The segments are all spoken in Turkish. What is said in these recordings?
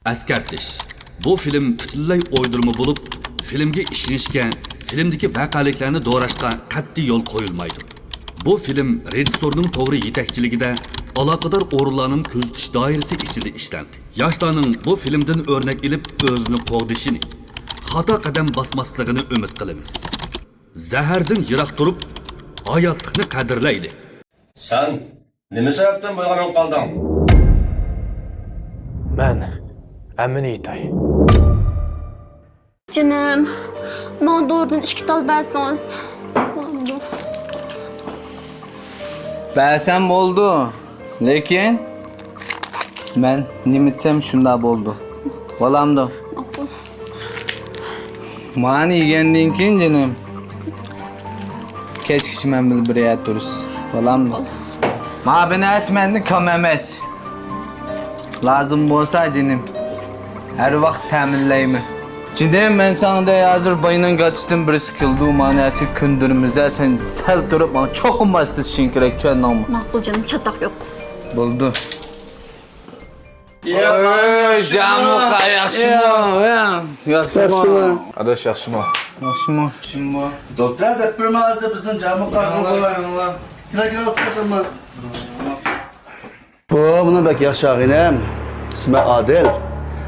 Askartish. Bu film butunlay o'ydirma bo'lib, filmga ishonishga, filmdagi voqealiklarni doğrashga qat'iy yo'l qo'yilmaydi. Bu film rejissorning to'g'ri yetakchiligida aloqador o'rinlarning kuzatish doirasi ichida ishlandi. Yoshlarning bu filmdan o'rnak olib o'zini qo'g'dishini, xato qadam bosmasligini umid qilamiz. Zahardan yiroq turib, hayotlikni qadrlaydi. Sen nima sababdan bo'lganing qolding? Men Əmin Yitay. Canım, bana doğrudan 2 tal verseniz. Bəsəm oldu. Lekin mən nimitsəm şunda oldu. Balamdı. Mani yegəndən keyin canım. Keçkiş mən bil bir yer duruz. Balamdı. Ma beni əsməndi kam emas. Lazım bolsa canım. Her vaxt təminləyimi. Cidden ben sana da hazır bayından qaçdım bir sıkıldı manası kündürümüzə sen sel durup bana çok umbastı şinkerek çöğün namı. Makbul canım, çatak yok. Buldu. Oy Camuka yaxşı mı? Yaxşı mı? Adaş yaxşı mı? Yaxşı mı? Kim bu? Doktor da bir mağazada bizden camı kalkıyor. Gel otursun mu? Buna bak yaxşı ağinem. İsmi Adil.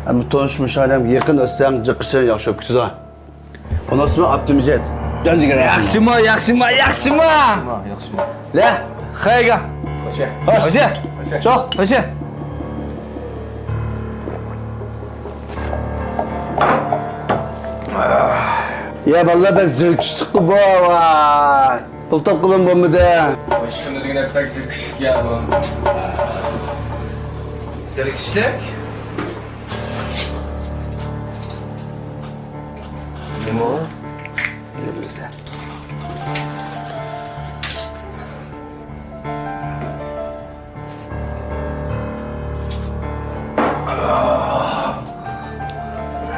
Ama tanışmış adam yakın ötsen çıkışın yaşayıp kutuda. Onun ismi Abdülmecid. Genci gene Yaxşı mı? Yaxşı mı? Yaxşı mı? Yaxşı mı? Le, xeyga. Hoşa. Hoşa. Çok, hoşa. Ya vallahi ben zırkıştık bu vay. Pul top kılın bu mu de? Şunu diyene pek zirkışlık ya bu. Zirkışlık? Ne o? Elimizde.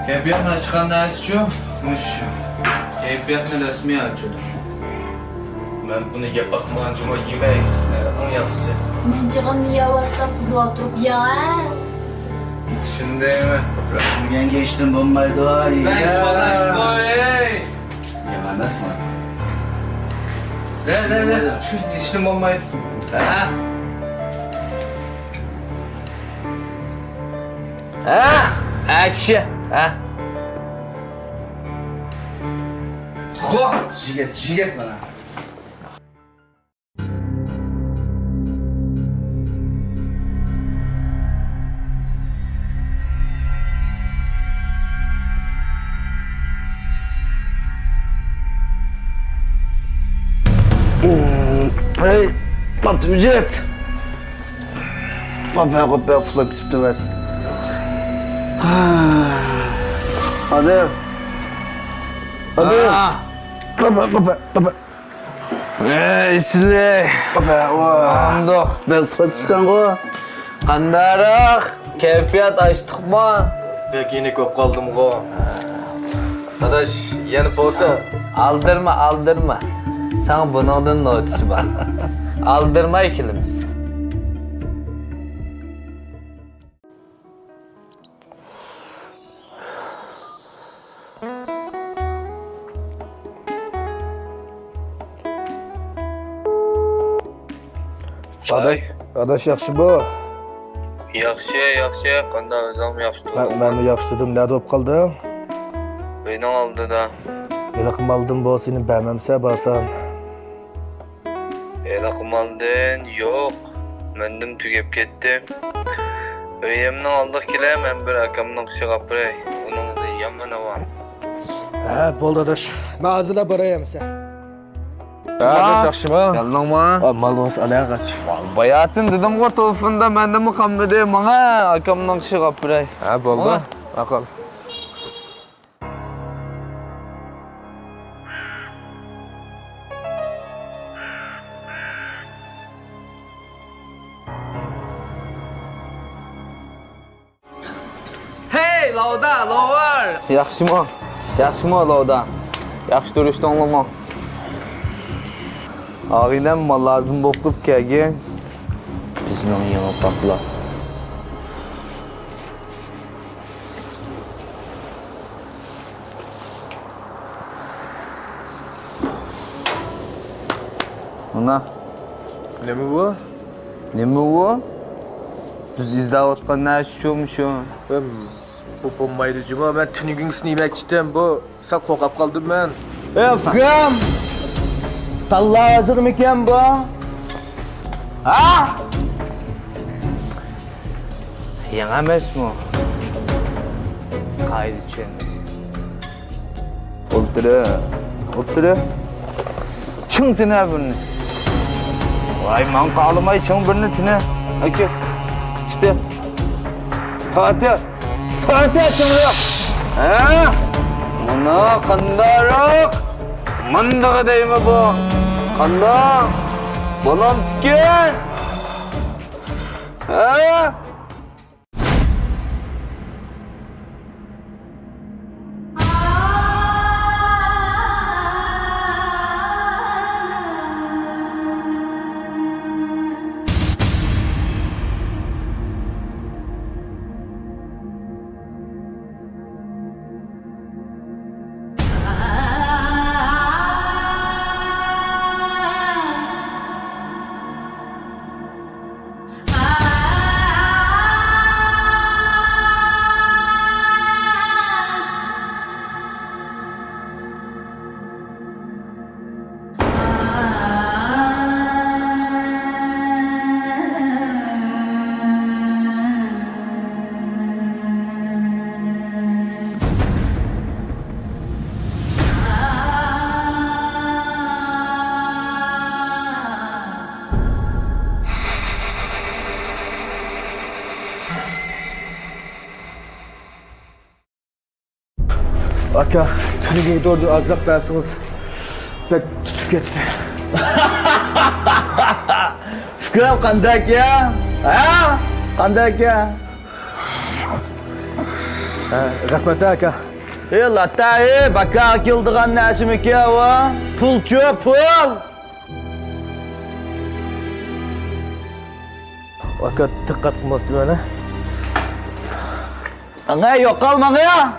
Keyfiyatla çıkan dersi şu, şu. Keyfiyatla resmi açıyordu. Ben bunu yapakmadan cuma yemeği, onun yaxşısı. Ben canım yavaşla kızı oturup ya. Şimdi mi? Bugün geçtim bombaydı o iyi. Ben falan koy. Yememez mi? Ne? Şu dişlim olmayı. Ha? Ha? Ekşi. Ha? Ho! Şiget bana. Hey, Abdülmecid. Kopya fırlayıp gidip versin. Adil. Kopya. Esli. Kopya, Andık. ben fırlayıp o. Kandarak. Keyfiyat açtık mı? Bek yine köp kaldım go. Adaş yanıp olsa. Aldırma. Sana bunun da ötüsü var. Aldırma ikilimiz. Adaş yaxşı bu. Yaxşı, qanda özüm yaxşı. Ben yaxşı dedim, nerede op kaldın? Beni aldı da. Yılaqım aldım bu, seni beğenmemse basan. Elaqım aldın, yok. Mendim tügep ketdi. Öyemden aldık kile, men bir akamdan çıqap biray. Onun da yamana var. Ha, boldu adaş. Ben hazırla barayım sen. Adaş yaxşı mı? Geldin mi? Mal olsun, alaya kaç. Bayatın dedim o telefonda ben de mukammed edeyim bana akamdan çıkıp biray. Ha boldu. Bakalım. Hey Lauda, Lover. Yaxşı mı? Yaxşı mı Lauda? Yaxşı duruşdan olma. Ağinem mal lazım bolup kelgen. Bizning yanı pakla. Ana, Nima bu? nima bu? Biz izlayotgan narsa şumu şu? Bu mayducuma ben tünügüngsini yemekçidim bu. Sal kokap kaldım ben. Efkem! Talla hazır mıken bu? Ha? Yenemez mi? Kaydı için. Otur. Çıng tine birini. Vay man kalımay çıng birini tine. Aki. İşte. Tahtı çıngırık. Ha? Mana kandarık. Mandağı değil mi bu? Kanda. Balam tiken. Ha? Aka, tünügünü doğru azlak versiniz. Pek tutup gitti. Fikrim kandak ya? Ha? Kandak ya? Rahmet aka. Latta baka akıldıgan nasimik ya o. Pul. Aka dikkat kılmak güvene. Ana yok kalma ya.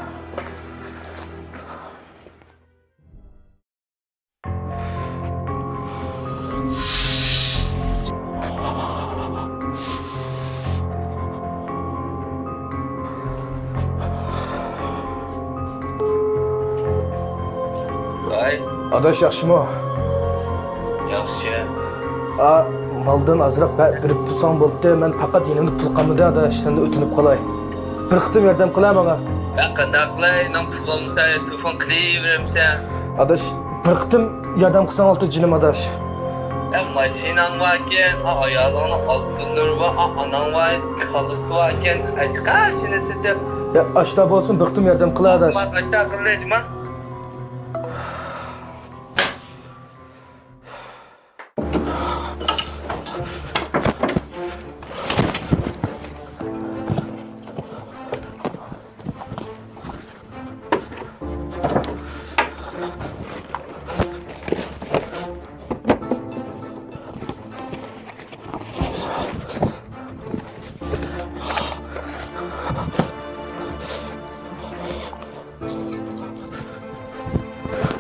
Vay, Adaş yaxşı mı? yaxşı. Maldan azırak birip tutsan boldu. Ben fakat yenimde pul kalmadı adaş. Sen de ötünüp kalay. Bir kıtım yardım kılay bana. Ben qandaqlay, nam pul qolmasa, telefon qilaveramsan. Adaş, bir kıtım yardım kılsan oldu cinim adaş. Masinan varken, ayağına altınları var, anan var, kalısı varken, açığa şunu de. Ya aşta olsun bir kıtım yardım kılay adaş. Bak aşağı kılacağım ha.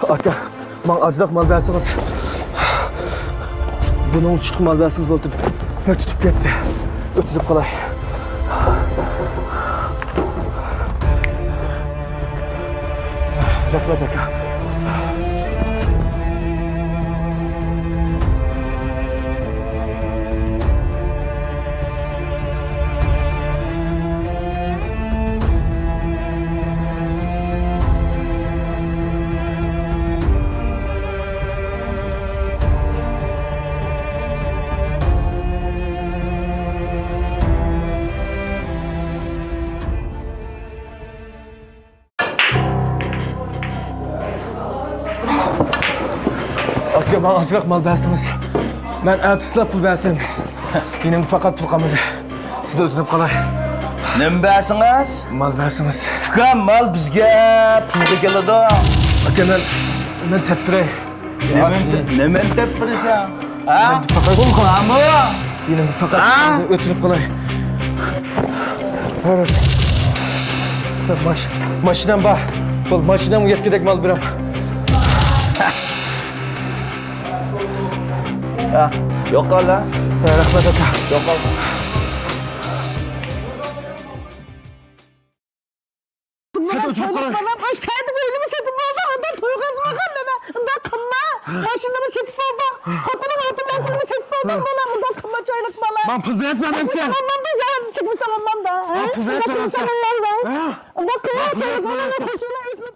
Aka, ben azırak mal versiniz. Bunun uçtuk mal versiniz oldu. Pek tutup gitti. Ötünüp kalay. Rahmet aka. Aka, bana azırak mal versiniz. Ben ertesine pul versin. Yine fakat pul kalmadı. Siz de ötünüp kalay. Ne versiniz? Mal versiniz. Fikrim mal bizge pulga keladi. Aka, ben tepdirey. Ne men tepirsan? Ha? Pulkan bu. Yine bir pakat Ha? ötünüp kalay. Evet. Maşinam bak. Bol maşinam yetkidek mal biram. Ha. Yok hala. Rahmet ata. Yok hala. Sen ötünüp kalay. Kendi ölümü satın aldı. Ondan toy kazmakan bana. Ondan kımma. Maşinamı satın aldı. Kapının altından satın aldı bana. Ondan kımma çaylık bana. Man pul vermem sen. Ondan da sen çıkmışsın ondan da. pul vermem sen. Ondan kımma çaylık bana. Peşine üstüne.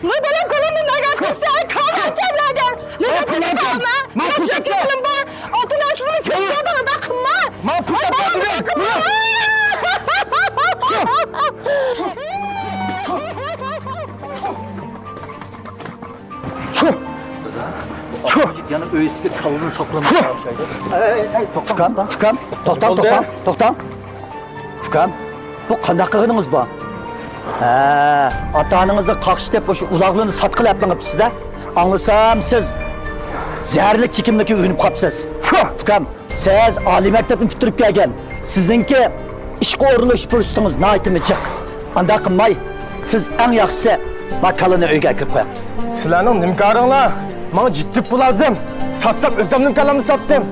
Ne benim kolumun ne geçmişti? Ay kahve cemleden. Ne geçmişti ona? Ne şekilin bu? Altın aslını seçiyordun da kımma. Man pul vermem. Yani öğütü kalını saplamış. Fukam, toxtam. Fukam, bu qandaqlığınız bu? Ata-ananızı qaqış deb o'sha uloqlarni satqil yapmangibsiz-da. Anglasam siz zərlik chekimlikka urinib qapsiz. Fukam, siz oliy maktabni bitirib kelgan. Sizningki ishga o'rinish fursatiniz nihoyatda jiq. Anda qilmay, siz eng yaxshisi makalini uyga kirib qo'ying. Sizlarning nimkoringlar. Bana ciddi pul lazım. Satsam özlemlim kalamını sattım.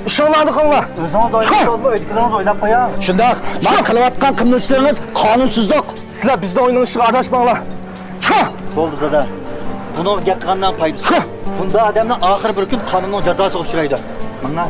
İşonlarni qilinglar. O'zingiz o'ylab olma, o'zgalarni o'ylab qo'ying. Shundoq, men qilayotgan qilmishlaringiz qonunsizlik. Sizlar bizde oyunun işi aralashmanglar. Bo'ldi dada. Buni gap qilgandan foydasi yo'q. Bunda odamlar oxir bir kun qonunning jazosiga uchraydi. Mana.